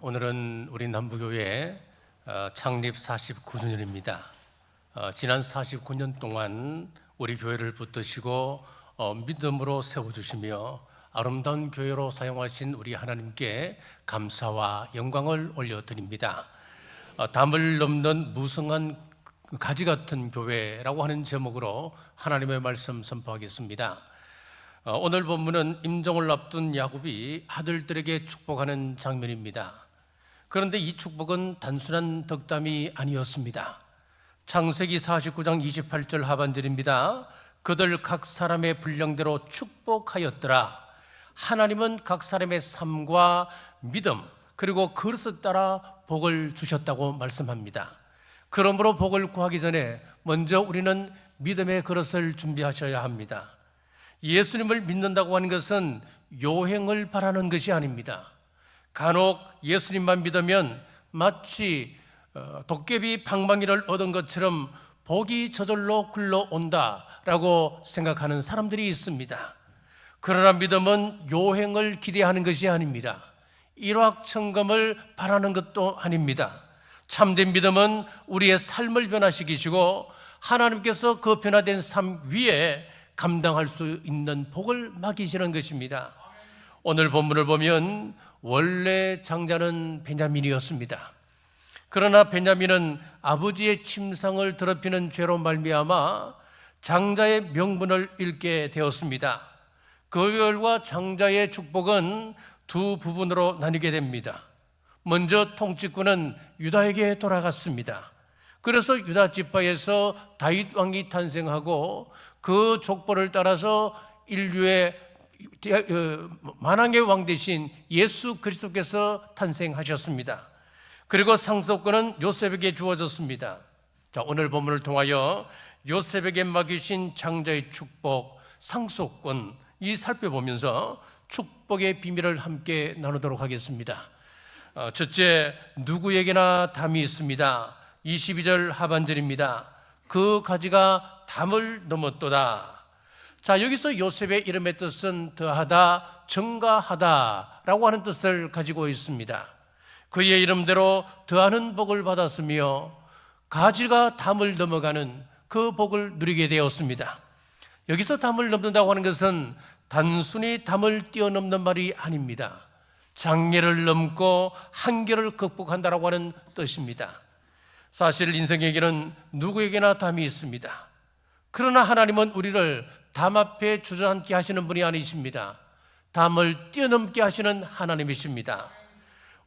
오늘은 우리 남부교회 창립 49주년입니다. 지난 49년 동안 우리 교회를 붙드시고 믿음으로 세워주시며 아름다운 교회로 사용하신 우리 하나님께 감사와 영광을 올려드립니다. 담을 넘는 무성한 가지 같은 교회라고 하는 제목으로 하나님의 말씀 선포하겠습니다. 오늘 본문은 임종을 앞둔 야곱이 아들들에게 축복하는 장면입니다. 그런데 이 축복은 단순한 덕담이 아니었습니다. 창세기 49장 28절 하반절입니다. 그들 각 사람의 분량대로 축복하였더라. 하나님은 각 사람의 삶과 믿음 그리고 그릇에 따라 복을 주셨다고 말씀합니다. 그러므로 복을 구하기 전에 먼저 우리는 믿음의 그릇을 준비하셔야 합니다. 예수님을 믿는다고 하는 것은 요행을 바라는 것이 아닙니다. 간혹 예수님만 믿으면 마치 도깨비 방망이를 얻은 것처럼 복이 저절로 굴러온다라고 생각하는 사람들이 있습니다. 그러나 믿음은 요행을 기대하는 것이 아닙니다. 일확천금을 바라는 것도 아닙니다. 참된 믿음은 우리의 삶을 변화시키시고 하나님께서 그 변화된 삶 위에 감당할 수 있는 복을 맡기시는 것입니다. 오늘 본문을 보면 원래 장자는 베냐민이었습니다. 그러나 베냐민은 아버지의 침상을 더럽히는 죄로 말미암아 장자의 명분을 잃게 되었습니다. 그 결과 장자의 축복은 두 부분으로 나뉘게 됩니다. 먼저 통치권은 유다에게 돌아갔습니다. 그래서 유다 지파에서 다윗 왕이 탄생하고 그 족보를 따라서 인류의 만왕의 왕 되신 예수 그리스도께서 탄생하셨습니다. 그리고 상속권은 요셉에게 주어졌습니다. 자, 오늘 본문을 통하여 요셉에게 맡기신 장자의 축복, 상속권 이 살펴보면서 축복의 비밀을 함께 나누도록 하겠습니다. 첫째, 누구에게나 담이 있습니다. 22절 하반절입니다. 그 가지가 담을 넘었도다. 자, 여기서 요셉의 이름의 뜻은 더하다, 증가하다라고 하는 뜻을 가지고 있습니다. 그의 이름대로 더하는 복을 받았으며 가지가 담을 넘어가는 그 복을 누리게 되었습니다. 여기서 담을 넘는다고 하는 것은 단순히 담을 뛰어넘는 말이 아닙니다. 장애를 넘고 한계를 극복한다라고 하는 뜻입니다. 사실 인생에게는 누구에게나 담이 있습니다. 그러나 하나님은 우리를 담 앞에 주저앉게 하시는 분이 아니십니다. 담을 뛰어넘게 하시는 하나님이십니다.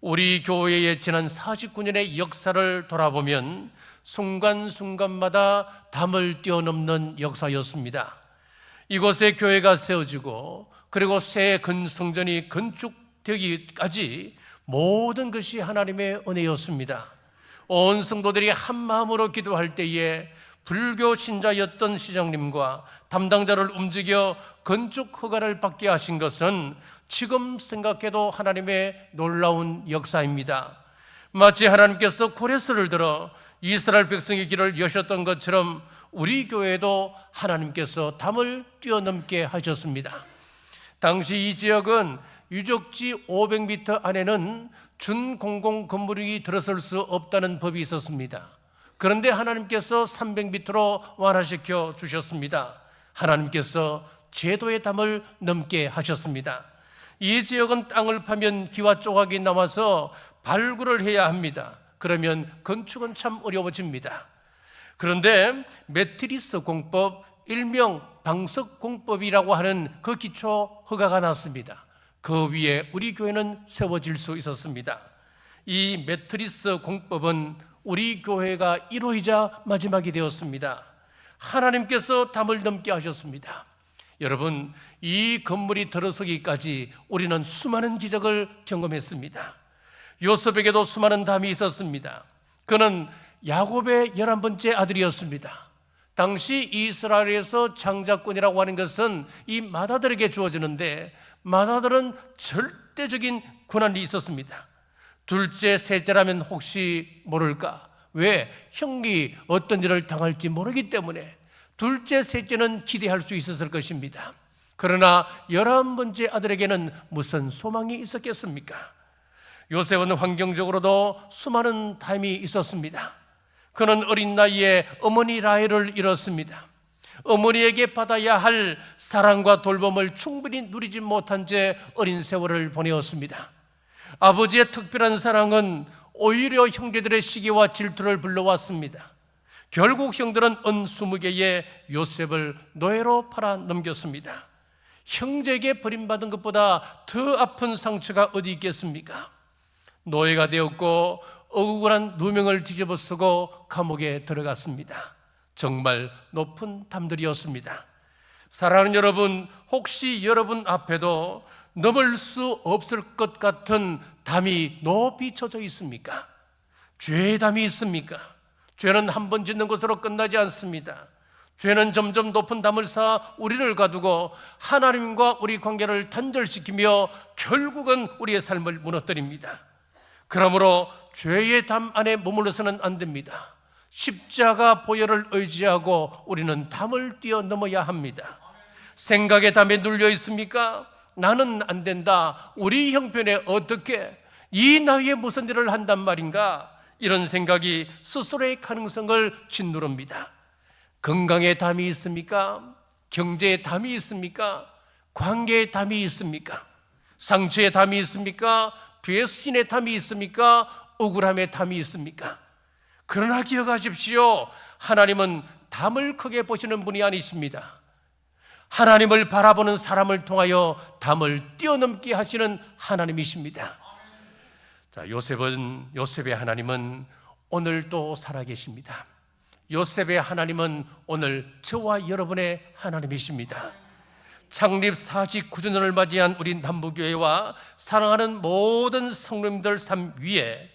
우리 교회의 지난 49년의 역사를 돌아보면 순간순간마다 담을 뛰어넘는 역사였습니다. 이곳에 교회가 세워지고 그리고 새 근성전이 건축되기까지 모든 것이 하나님의 은혜였습니다. 온 성도들이 한 마음으로 기도할 때에 불교 신자였던 시장님과 담당자를 움직여 건축 허가를 받게 하신 것은 지금 생각해도 하나님의 놀라운 역사입니다. 마치 하나님께서 고레스를 들어 이스라엘 백성의 길을 여셨던 것처럼 우리 교회도 하나님께서 담을 뛰어넘게 하셨습니다. 당시 이 지역은 유적지 500m 안에는 준공공 건물이 들어설 수 없다는 법이 있었습니다. 그런데 하나님께서 300m로 완화시켜 주셨습니다. 하나님께서 제도의 담을 넘게 하셨습니다. 이 지역은 땅을 파면 기와 조각이 남아서 발굴을 해야 합니다. 그러면 건축은 참 어려워집니다. 그런데 매트리스 공법, 일명 방석 공법이라고 하는 그 기초 허가가 났습니다. 그 위에 우리 교회는 세워질 수 있었습니다. 이 매트리스 공법은 우리 교회가 1호이자 마지막이 되었습니다. 하나님께서 담을 넘게 하셨습니다. 여러분, 이 건물이 들어서기까지 우리는 수많은 기적을 경험했습니다. 요셉에게도 수많은 담이 있었습니다. 그는 야곱의 11번째 아들이었습니다. 당시 이스라엘에서 장자권이라고 하는 것은 이 맏아들에게 주어지는데 맏아들은 절대적인 권한이 있었습니다. 둘째, 셋째라면 혹시 모를까? 왜? 형이 어떤 일을 당할지 모르기 때문에 둘째, 셋째는 기대할 수 있었을 것입니다. 그러나 11번째 아들에게는 무슨 소망이 있었겠습니까? 요셉은 환경적으로도 수많은 담이 있었습니다. 그는 어린 나이에 어머니 라헬을 잃었습니다. 어머니에게 받아야 할 사랑과 돌봄을 충분히 누리지 못한 채 어린 세월을 보내었습니다. 아버지의 특별한 사랑은 오히려 형제들의 시기와 질투를 불러왔습니다. 결국 형들은 은 20개의 요셉을 노예로 팔아 넘겼습니다. 형제에게 버림받은 것보다 더 아픈 상처가 어디 있겠습니까? 노예가 되었고 억울한 누명을 뒤집어쓰고 감옥에 들어갔습니다. 정말 높은 담들이었습니다. 사랑하는 여러분, 혹시 여러분 앞에도 넘을 수 없을 것 같은 담이 높이 쳐져 있습니까? 죄의 담이 있습니까? 죄는 한 번 짓는 것으로 끝나지 않습니다. 죄는 점점 높은 담을 쌓아 우리를 가두고 하나님과 우리 관계를 단절시키며 결국은 우리의 삶을 무너뜨립니다. 그러므로 죄의 담 안에 머물러서는 안 됩니다. 십자가 보혈을 의지하고 우리는 담을 뛰어넘어야 합니다. 생각의 담에 눌려 있습니까? 나는 안 된다. 우리 형편에 어떻게? 이 나이에 무슨 일을 한단 말인가? 이런 생각이 스스로의 가능성을 짓누릅니다. 건강의 담이 있습니까? 경제의 담이 있습니까? 관계의 담이 있습니까? 상처의 담이 있습니까? 배신의 담이 있습니까? 억울함의 담이 있습니까? 그러나 기억하십시오. 하나님은 담을 크게 보시는 분이 아니십니다. 하나님을 바라보는 사람을 통하여 담을 뛰어넘게 하시는 하나님이십니다. 자, 요셉의 하나님은 오늘도 살아계십니다. 요셉의 하나님은 오늘 저와 여러분의 하나님이십니다. 창립 49주년을 맞이한 우리 남부교회와 사랑하는 모든 성도님들 삶 위에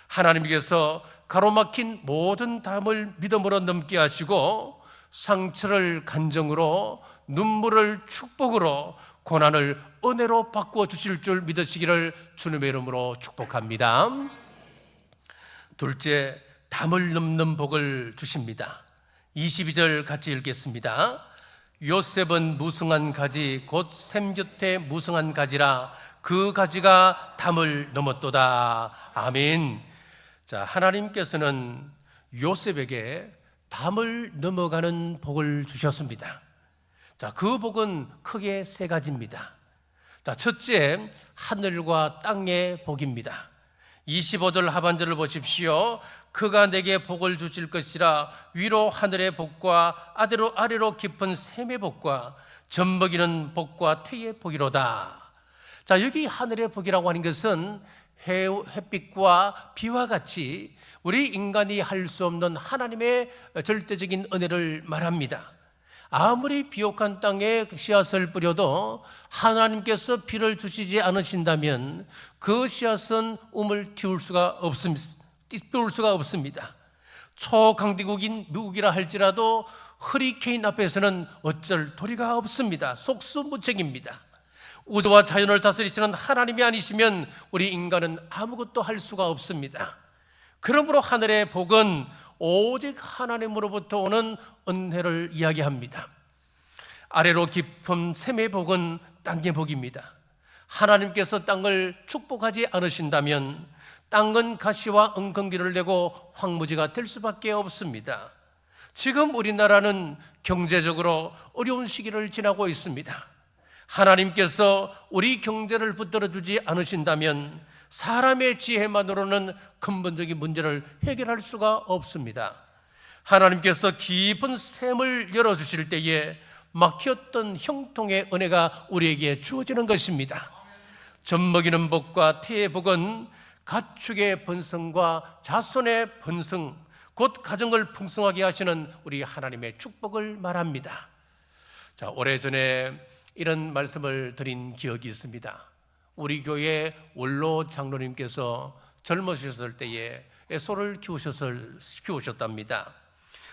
하나님께서 가로막힌 모든 담을 믿음으로 넘게 하시고 상처를 간정으로, 눈물을 축복으로, 고난을 은혜로 바꾸어 주실 줄 믿으시기를 주님의 이름으로 축복합니다. 둘째, 담을 넘는 복을 주십니다. 22절 같이 읽겠습니다. 요셉은 무성한 가지 곧 샘 곁에 무성한 가지라 그 가지가 담을 넘었도다. 아멘. 자, 하나님께서는 요셉에게 담을 넘어가는 복을 주셨습니다. 자, 그 복은 크게 세 가지입니다. 자, 첫째, 하늘과 땅의 복입니다. 25절 하반절을 보십시오. 그가 내게 복을 주실 것이라 위로 하늘의 복과 아래로 깊은 샘의 복과 젖먹이는 복과 태의 복이로다. 자, 여기 하늘의 복이라고 하는 것은 햇빛과 비와 같이 우리 인간이 할 수 없는 하나님의 절대적인 은혜를 말합니다. 아무리 비옥한 땅에 씨앗을 뿌려도 하나님께서 비를 주시지 않으신다면 그 씨앗은 띄울 수가 없습니다. 초강대국인 미국이라 할지라도 허리케인 앞에서는 어쩔 도리가 없습니다. 속수무책입니다. 우주와 자연을 다스리시는 하나님이 아니시면 우리 인간은 아무것도 할 수가 없습니다. 그러므로 하늘의 복은 오직 하나님으로부터 오는 은혜를 이야기합니다. 아래로 깊은 샘의 복은 땅의 복입니다. 하나님께서 땅을 축복하지 않으신다면 땅은 가시와 엉겅퀴를 내고 황무지가 될 수밖에 없습니다. 지금 우리나라는 경제적으로 어려운 시기를 지나고 있습니다. 하나님께서 우리 경제를 붙들어 주지 않으신다면 사람의 지혜만으로는 근본적인 문제를 해결할 수가 없습니다. 하나님께서 깊은 샘을 열어주실 때에 막혔던 형통의 은혜가 우리에게 주어지는 것입니다. 젖먹이는 복과 태의 복은 가축의 번성과 자손의 번성, 곧 가정을 풍성하게 하시는 우리 하나님의 축복을 말합니다. 자, 오래전에 이런 말씀을 드린 기억이 있습니다. 우리 교회 원로 장로님께서 젊으셨을 때에 소를 키우셨답니다.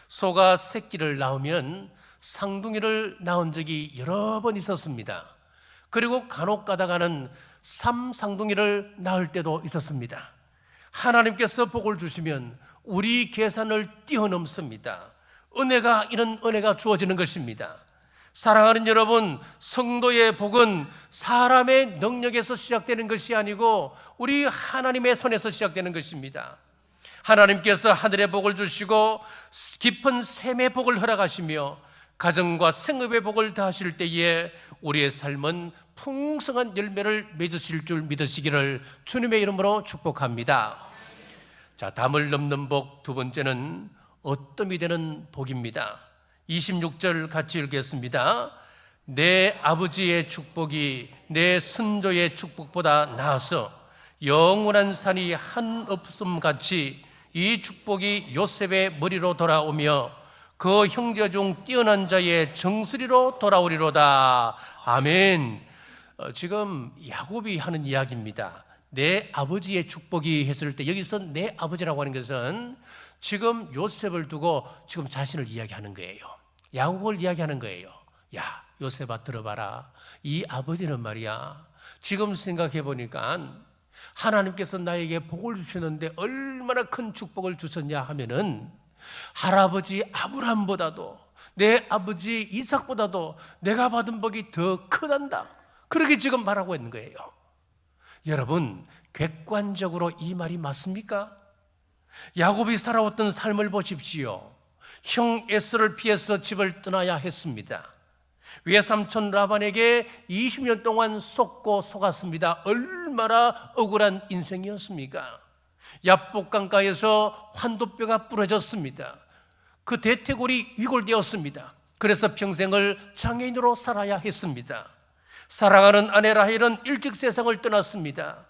소가 새끼를 낳으면 쌍둥이를 낳은 적이 여러 번 있었습니다. 그리고 간혹 가다가는 3쌍둥이를 낳을 때도 있었습니다. 하나님께서 복을 주시면 우리 계산을 뛰어넘습니다. 이런 은혜가 주어지는 것입니다. 사랑하는 여러분, 성도의 복은 사람의 능력에서 시작되는 것이 아니고 우리 하나님의 손에서 시작되는 것입니다. 하나님께서 하늘의 복을 주시고 깊은 샘의 복을 허락하시며 가정과 생업의 복을 다하실 때에 우리의 삶은 풍성한 열매를 맺으실 줄 믿으시기를 주님의 이름으로 축복합니다. 자, 담을 넘는 복 두 번째는 어뜸이 되는 복입니다. 26절 같이 읽겠습니다. 내 아버지의 축복이 내 선조의 축복보다 나아서 영원한 산이 한없음 같이 이 축복이 요셉의 머리로 돌아오며 그 형제 중 뛰어난 자의 정수리로 돌아오리로다. 아멘. 지금 야곱이 하는 이야기입니다. 내 아버지의 축복이 했을 때 여기서 내 아버지라고 하는 것은 지금 요셉을 두고 지금 자신을 이야기하는 거예요. 야곱을 이야기하는 거예요. 야, 요셉아 들어봐라. 이 아버지는 말이야, 지금 생각해 보니까 하나님께서 나에게 복을 주셨는데 얼마나 큰 축복을 주셨냐 하면은 할아버지 아브라함보다도 내 아버지 이삭보다도 내가 받은 복이 더 크단다. 그렇게 지금 말하고 있는 거예요. 여러분, 객관적으로 이 말이 맞습니까? 야곱이 살아왔던 삶을 보십시오. 형 에서를 피해서 집을 떠나야 했습니다. 외삼촌 라반에게 20년 동안 속고 속았습니다. 얼마나 억울한 인생이었습니까? 야복강가에서 환도뼈가 부러졌습니다. 그 대퇴골이 위골되었습니다. 그래서 평생을 장애인으로 살아야 했습니다. 사랑하는 아내 라헬은 일찍 세상을 떠났습니다.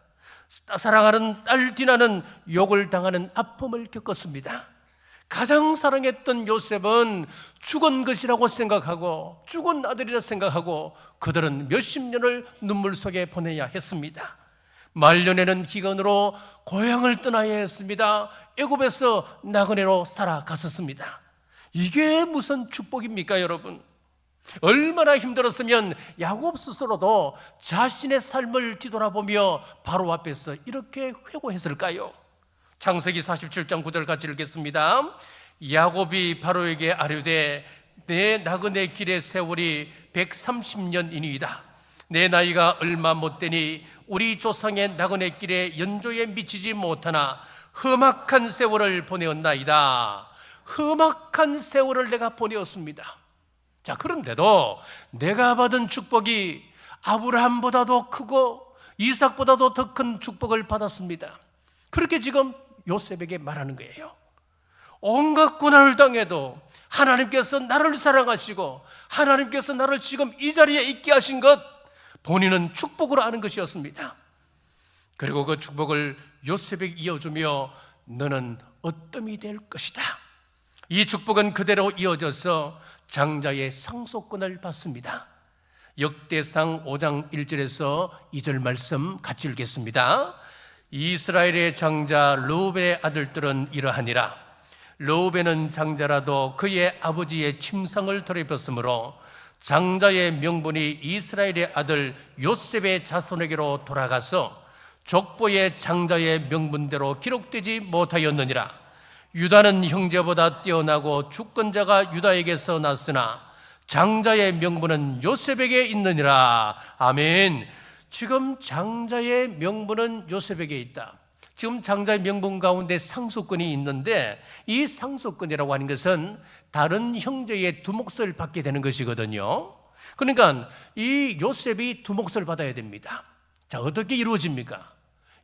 사랑하는 딸 디나는 욕을 당하는 아픔을 겪었습니다. 가장 사랑했던 요셉은 죽은 것이라고 생각하고 죽은 아들이라 생각하고 그들은 몇십 년을 눈물 속에 보내야 했습니다. 말년에는 기근으로 고향을 떠나야 했습니다. 애굽에서 나그네로 살아갔었습니다. 이게 무슨 축복입니까, 여러분? 얼마나 힘들었으면 야곱 스스로도 자신의 삶을 뒤돌아보며 바로 앞에서 이렇게 회고했을까요? 창세기 47장 9절 같이 읽겠습니다. 야곱이 바로에게 아뢰되 내 나그네 길의 세월이 130년이니이다. 내 나이가 얼마 못 되니 우리 조상의 나그네 길에 연조에 미치지 못하나 험악한 세월을 보내었나이다. 험악한 세월을 내가 보내었습니다. 자, 그런데도 내가 받은 축복이 아브라함보다도 크고 이삭보다도 더 큰 축복을 받았습니다. 그렇게 지금 요셉에게 말하는 거예요. 온갖 고난을 당해도 하나님께서 나를 사랑하시고 하나님께서 나를 지금 이 자리에 있게 하신 것, 본인은 축복으로 아는 것이었습니다. 그리고 그 축복을 요셉에게 이어주며 너는 어뜸이 될 것이다. 이 축복은 그대로 이어져서 장자의 상속권을 받습니다. 역대상 5장 1절에서 2절 말씀 같이 읽겠습니다. 이스라엘의 장자 르우벤의 아들들은 이러하니라. 르우벤은 장자라도 그의 아버지의 침상을 더럽혔으므로 장자의 명분이 이스라엘의 아들 요셉의 자손에게로 돌아가서 족보의 장자의 명분대로 기록되지 못하였느니라. 유다는 형제보다 뛰어나고 주권자가 유다에게서 났으나 장자의 명분은 요셉에게 있느니라. 아멘. 지금 장자의 명분은 요셉에게 있다. 지금 장자의 명분 가운데 상속권이 있는데 이 상속권이라고 하는 것은 다른 형제의 두 몫을 받게 되는 것이거든요. 그러니까 이 요셉이 두 몫을 받아야 됩니다. 자, 어떻게 이루어집니까?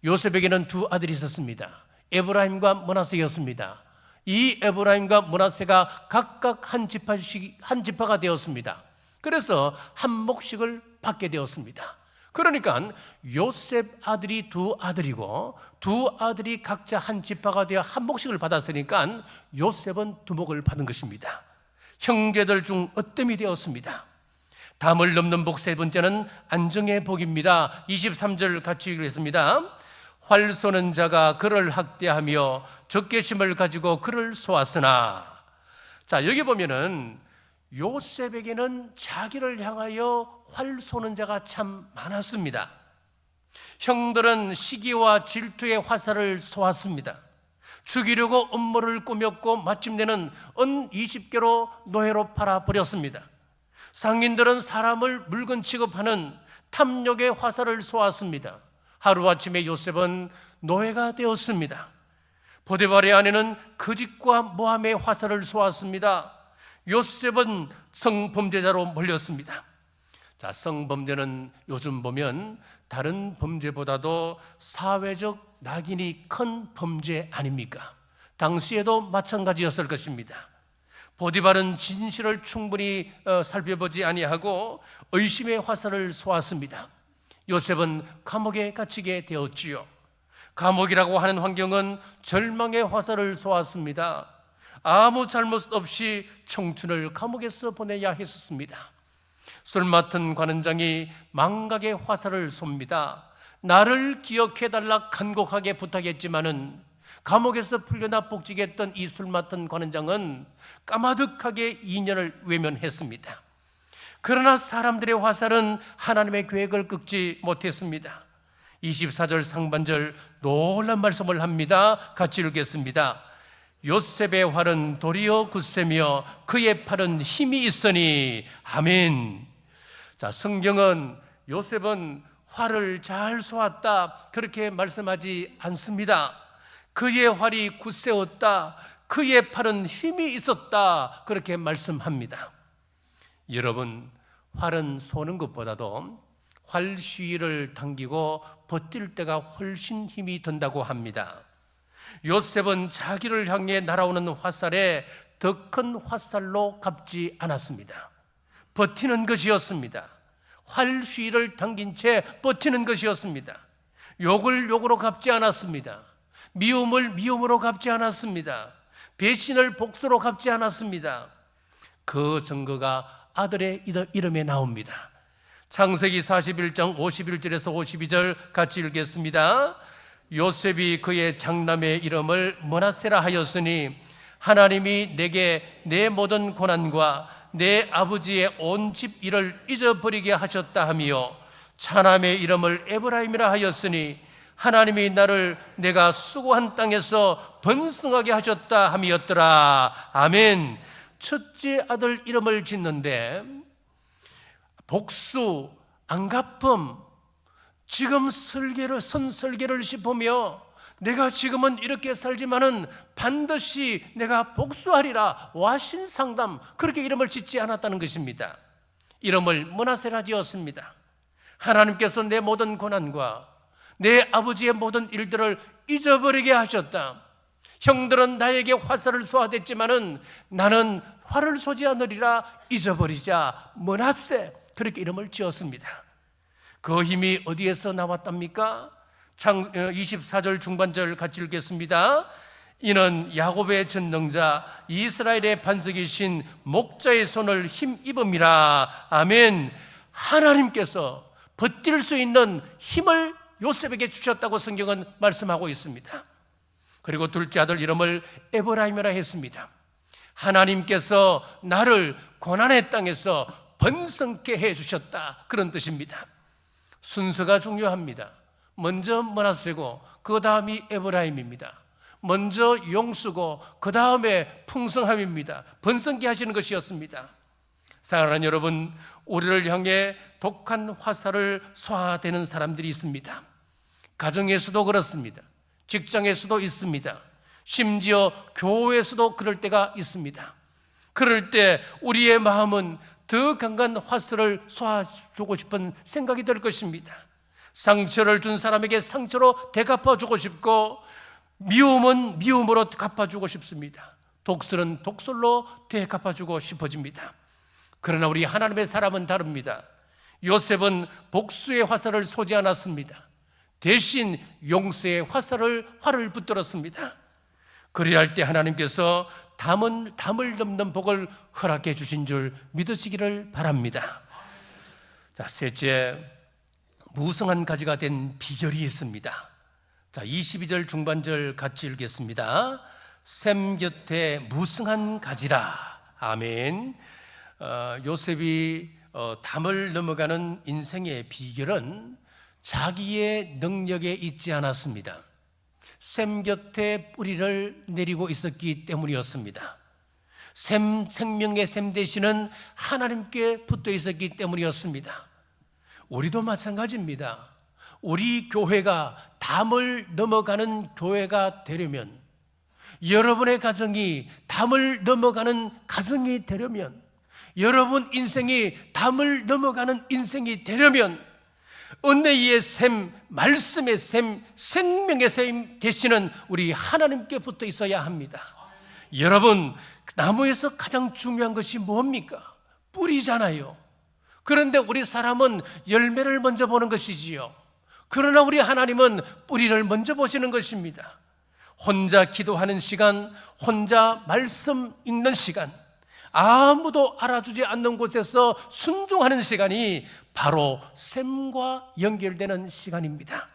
요셉에게는 두 아들이 있었습니다. 에브라임과 므낫세였습니다. 이 에브라임과 므낫세가 각각 한 지파가 되었습니다. 그래서 한 몫씩을 받게 되었습니다. 그러니까 요셉 아들이 두 아들이고 두 아들이 각자 한 지파가 되어 한 몫씩을 받았으니까 요셉은 두 몫을 받은 것입니다. 형제들 중 어뜸이 되었습니다. 담을 넘는 복 세 번째는 안정의 복입니다. 23절 같이 읽겠습니다. 활 쏘는 자가 그를 학대하며 적개심을 가지고 그를 쏘았으나. 자, 여기 보면은 요셉에게는 자기를 향하여 활 쏘는 자가 참 많았습니다. 형들은 시기와 질투의 화살을 쏘았습니다. 죽이려고 음모를 꾸몄고 마침내는 은 20개로 노예로 팔아버렸습니다. 상인들은 사람을 물건 취급하는 탐욕의 화살을 쏘았습니다. 하루아침에 요셉은 노예가 되었습니다. 보디발의 아내는 거짓과 모함의 화살을 쏘았습니다. 요셉은 성범죄자로 몰렸습니다. 자, 성범죄는 요즘 보면 다른 범죄보다도 사회적 낙인이 큰 범죄 아닙니까? 당시에도 마찬가지였을 것입니다. 보디발은 진실을 충분히 살펴보지 아니하고 의심의 화살을 쏘았습니다. 요셉은 감옥에 갇히게 되었지요. 감옥이라고 하는 환경은 절망의 화살을 쏘았습니다. 아무 잘못 없이 청춘을 감옥에서 보내야 했습니다. 술 맡은 관원장이 망각의 화살을 쏩니다. 나를 기억해달라 간곡하게 부탁했지만은 감옥에서 풀려나 복직했던 이 술 맡은 관원장은 까마득하게 2년을 외면했습니다. 그러나 사람들의 화살은 하나님의 계획을 꺾지 못했습니다. 24절 상반절 놀란 말씀을 합니다. 같이 읽겠습니다. 요셉의 활은 도리어 굳세며 그의 팔은 힘이 있으니 아멘. 자, 성경은 요셉은 활을 잘 쏘았다 그렇게 말씀하지 않습니다. 그의 활이 굳세었다, 그의 팔은 힘이 있었다 그렇게 말씀합니다. 여러분, 활은 쏘는 것보다도 활쉬를 당기고 버틸 때가 훨씬 힘이 든다고 합니다. 요셉은 자기를 향해 날아오는 화살에 더 큰 화살로 갚지 않았습니다. 버티는 것이었습니다. 활쉬를 당긴 채 버티는 것이었습니다. 욕을 욕으로 갚지 않았습니다. 미움을 미움으로 갚지 않았습니다. 배신을 복수로 갚지 않았습니다. 그 증거가 아들의 이름에 나옵니다. 창세기 41장 51절에서 52절 같이 읽겠습니다. 요셉이 그의 장남의 이름을 므낫세라 하였으니 하나님이 내게 내 모든 고난과 내 아버지의 온 집 일을 잊어버리게 하셨다 하며 차남의 이름을 에브라임이라 하였으니 하나님이 나를 내가 수고한 땅에서 번성하게 하셨다 함이었더라. 아멘. 첫째 아들 이름을 짓는데 복수, 안갚음, 지금 설계를 씹으며 내가 지금은 이렇게 살지만은 반드시 내가 복수하리라 와신상담 그렇게 이름을 짓지 않았다는 것입니다. 이름을 므낫세라 지었습니다. 하나님께서 내 모든 고난과 내 아버지의 모든 일들을 잊어버리게 하셨다. 형들은 나에게 화살을 쏘아댔지만은 나는 활을 쏘지 않으리라 잊어버리자 므낫세 그렇게 이름을 지었습니다. 그 힘이 어디에서 나왔답니까? 24절 중반절 같이 읽겠습니다. 이는 야곱의 전능자 이스라엘의 반석이신 목자의 손을 힘입음이라. 아멘. 하나님께서 버틸 수 있는 힘을 요셉에게 주셨다고 성경은 말씀하고 있습니다. 그리고 둘째 아들 이름을 에브라임이라 했습니다. 하나님께서 나를 고난의 땅에서 번성케 해주셨다 그런 뜻입니다. 순서가 중요합니다. 먼저 므낫세고 그 다음이 에브라임입니다. 먼저 용수고 그 다음에 풍성함입니다. 번성케 하시는 것이었습니다. 사랑하는 여러분, 우리를 향해 독한 화살을 쏘아대는 사람들이 있습니다. 가정에서도 그렇습니다. 직장에서도 있습니다. 심지어 교회에서도 그럴 때가 있습니다. 그럴 때 우리의 마음은 더 강한 화살을 쏘아주고 싶은 생각이 들 것입니다. 상처를 준 사람에게 상처로 되갚아주고 싶고 미움은 미움으로 갚아주고 싶습니다. 독설은 독설로 되갚아주고 싶어집니다. 그러나 우리 하나님의 사람은 다릅니다. 요셉은 복수의 화살을 쏘지 않았습니다. 대신 용서의 활을 붙들었습니다. 그래야 할 때 하나님께서 담을 넘는 복을 허락해 주신 줄 믿으시기를 바랍니다. 자, 셋째, 무성한 가지가 된 비결이 있습니다. 자, 22절 중반절 같이 읽겠습니다. 샘 곁에 무성한 가지라. 아멘. 요셉이 담을 넘어가는 인생의 비결은 자기의 능력에 있지 않았습니다. 샘 곁에 뿌리를 내리고 있었기 때문이었습니다. 생명의 샘 되시는 하나님께 붙어 있었기 때문이었습니다. 우리도 마찬가지입니다. 우리 교회가 담을 넘어가는 교회가 되려면, 여러분의 가정이 담을 넘어가는 가정이 되려면, 여러분 인생이 담을 넘어가는 인생이 되려면 은혜의 샘, 말씀의 샘, 생명의 샘 되시는 우리 하나님께 붙어 있어야 합니다. 여러분, 나무에서 가장 중요한 것이 뭡니까? 뿌리잖아요. 그런데 우리 사람은 열매를 먼저 보는 것이지요. 그러나 우리 하나님은 뿌리를 먼저 보시는 것입니다. 혼자 기도하는 시간, 혼자 말씀 읽는 시간, 아무도 알아주지 않는 곳에서 순종하는 시간이 바로 샘과 연결되는 시간입니다.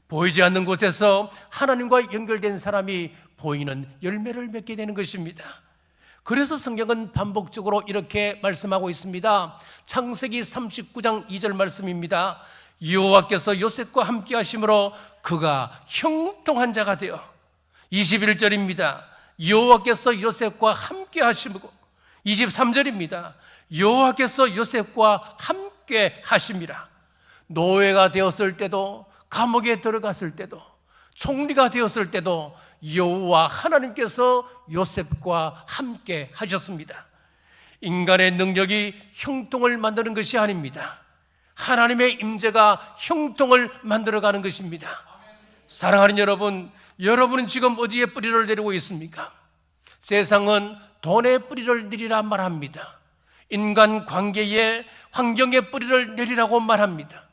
보이지 않는 곳에서 하나님과 연결된 사람이 보이는 열매를 맺게 되는 것입니다. 그래서 성경은 반복적으로 이렇게 말씀하고 있습니다. 창세기 39장 2절 말씀입니다. 여호와께서 요셉과 함께 하심으로 그가 형통한 자가 되어, 21절입니다. 여호와께서 요셉과 함께 하심으로, 23절입니다. 여호와께서 요셉과 함께 하심이라. 노예가 되었을 때도, 감옥에 들어갔을 때도, 총리가 되었을 때도 여호와 하나님께서 요셉과 함께 하셨습니다. 인간의 능력이 형통을 만드는 것이 아닙니다. 하나님의 임재가 형통을 만들어가는 것입니다. 사랑하는 여러분, 여러분은 지금 어디에 뿌리를 내리고 있습니까? 세상은 돈에 뿌리를 내리라 말합니다. 인간 관계에, 환경에 뿌리를 내리라고 말합니다.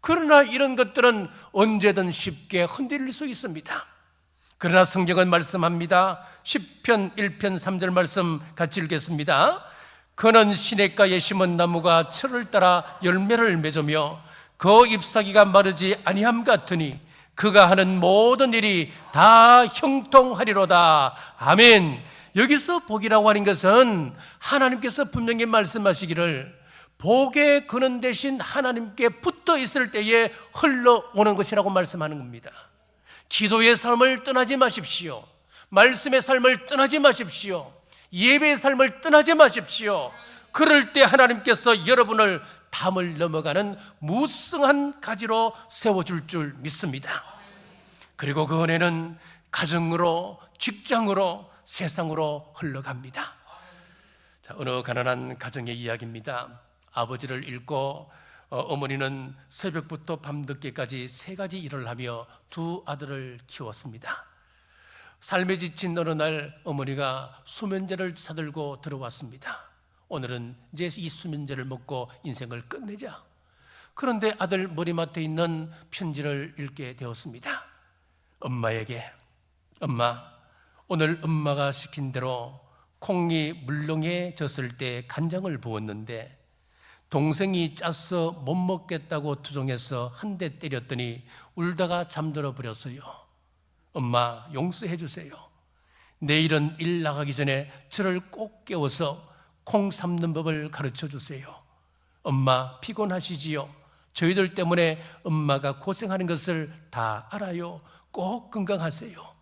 그러나 이런 것들은 언제든 쉽게 흔들릴 수 있습니다. 그러나 성경은 말씀합니다. 시편 1편 3절 말씀 같이 읽겠습니다. 그는 시냇가에 심은 나무가 철을 따라 열매를 맺으며 그 잎사귀가 마르지 아니함 같으니 그가 하는 모든 일이 다 형통하리로다. 아멘. 여기서 복이라고 하는 것은 하나님께서 분명히 말씀하시기를 복의 근원 대신 하나님께 붙어 있을 때에 흘러오는 것이라고 말씀하는 겁니다. 기도의 삶을 떠나지 마십시오. 말씀의 삶을 떠나지 마십시오. 예배의 삶을 떠나지 마십시오. 그럴 때 하나님께서 여러분을 담을 넘어가는 무성한 가지로 세워줄 줄 믿습니다. 그리고 그 은혜는 가정으로, 직장으로, 세상으로 흘러갑니다. 자, 어느 가난한 가정의 이야기입니다. 아버지를 잃고 어머니는 새벽부터 밤늦게까지 3가지 일을 하며 2 아들을 키웠습니다. 삶에 지친 어느 날 어머니가 수면제를 사들고 들어왔습니다. 오늘은 이제 이 수면제를 먹고 인생을 끝내자. 그런데 아들 머리맡에 있는 편지를 읽게 되었습니다. 엄마에게, 엄마, 오늘 엄마가 시킨 대로 콩이 물렁해 졌을 때 간장을 부었는데 동생이 짜서 못 먹겠다고 투정해서 한 대 때렸더니 울다가 잠들어 버렸어요. 엄마, 용서해 주세요. 내일은 일 나가기 전에 저를 꼭 깨워서 콩 삶는 법을 가르쳐 주세요. 엄마, 피곤하시지요? 저희들 때문에 엄마가 고생하는 것을 다 알아요. 꼭 건강하세요.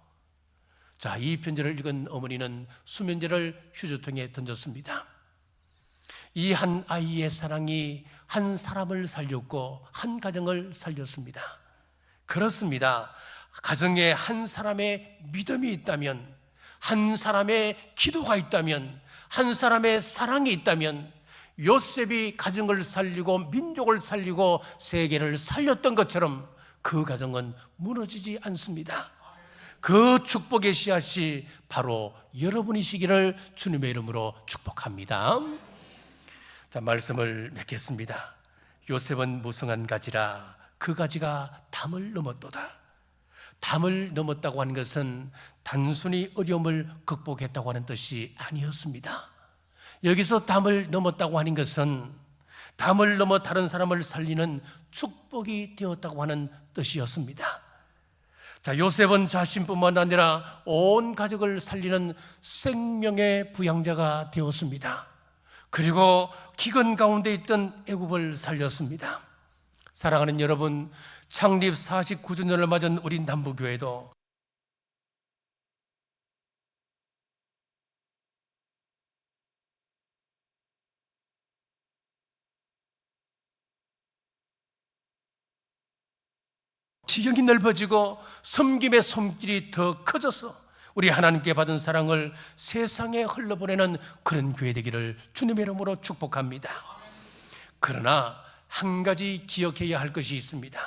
자, 이 편지를 읽은 어머니는 수면제를 휴지통에 던졌습니다. 이 한 아이의 사랑이 한 사람을 살렸고 한 가정을 살렸습니다. 그렇습니다. 가정에 한 사람의 믿음이 있다면, 한 사람의 기도가 있다면, 한 사람의 사랑이 있다면 요셉이 가정을 살리고 민족을 살리고 세계를 살렸던 것처럼 그 가정은 무너지지 않습니다. 그 축복의 씨앗이 바로 여러분이시기를 주님의 이름으로 축복합니다. 자, 말씀을 맺겠습니다. 요셉은 무성한 가지라 그 가지가 담을 넘었도다. 담을 넘었다고 하는 것은 단순히 어려움을 극복했다고 하는 뜻이 아니었습니다. 여기서 담을 넘었다고 하는 것은 담을 넘어 다른 사람을 살리는 축복이 되었다고 하는 뜻이었습니다. 자, 요셉은 자신뿐만 아니라 온 가족을 살리는 생명의 부양자가 되었습니다. 그리고 기근 가운데 있던 애굽을 살렸습니다. 사랑하는 여러분, 창립 49주년을 맞은 우리 남부교회도 지경이 넓어지고 섬김의 손길이 더 커져서 우리 하나님께 받은 사랑을 세상에 흘러보내는 그런 교회 되기를 주님의 이름으로 축복합니다. 그러나 한 가지 기억해야 할 것이 있습니다.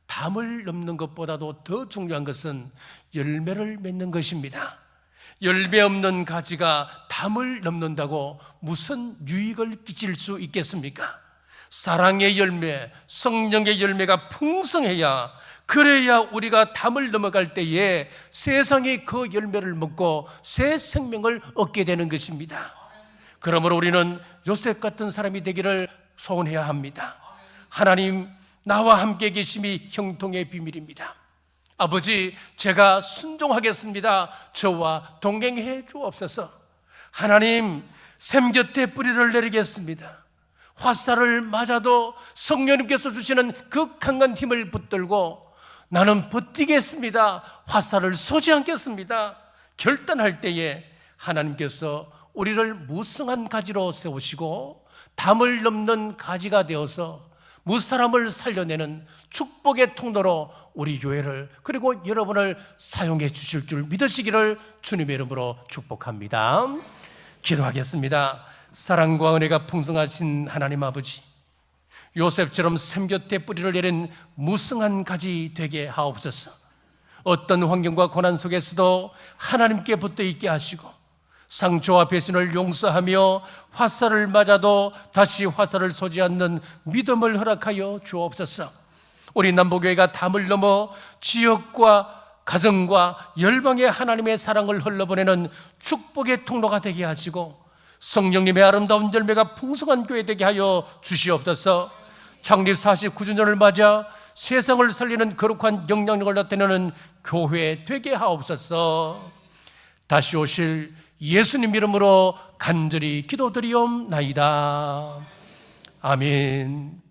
담을 넘는 것보다도 더 중요한 것은 열매를 맺는 것입니다. 열매 없는 가지가 담을 넘는다고 무슨 유익을 끼칠 수 있겠습니까? 사랑의 열매, 성령의 열매가 풍성해야, 그래야 우리가 담을 넘어갈 때에 세상이 그 열매를 먹고 새 생명을 얻게 되는 것입니다. 그러므로 우리는 요셉 같은 사람이 되기를 소원해야 합니다. 하나님, 나와 함께 계심이 형통의 비밀입니다. 아버지, 제가 순종하겠습니다. 저와 동행해 주옵소서. 하나님, 샘 곁에 뿌리를 내리겠습니다. 화살을 맞아도 성령님께서 주시는 그 강한 힘을 붙들고 나는 버티겠습니다. 화살을 쏘지 않겠습니다. 결단할 때에 하나님께서 우리를 무성한 가지로 세우시고 담을 넘는 가지가 되어서 무사람을 살려내는 축복의 통로로 우리 교회를, 그리고 여러분을 사용해 주실 줄 믿으시기를 주님의 이름으로 축복합니다. 기도하겠습니다. 사랑과 은혜가 풍성하신 하나님 아버지, 요셉처럼 샘 곁에 뿌리를 내린 무성한 가지 되게 하옵소서. 어떤 환경과 고난 속에서도 하나님께 붙어 있게 하시고 상처와 배신을 용서하며 화살을 맞아도 다시 화살을 쏘지 않는 믿음을 허락하여 주옵소서. 우리 남부교회가 담을 넘어 지역과 가정과 열방의 하나님의 사랑을 흘러보내는 축복의 통로가 되게 하시고 성령님의 아름다운 열매가 풍성한 교회 되게 하여 주시옵소서. 창립 49주년을 맞아 세상을 살리는 거룩한 영향력을 나타내는 교회 되게 하옵소서. 다시 오실 예수님 이름으로 간절히 기도드리옵나이다. 아멘.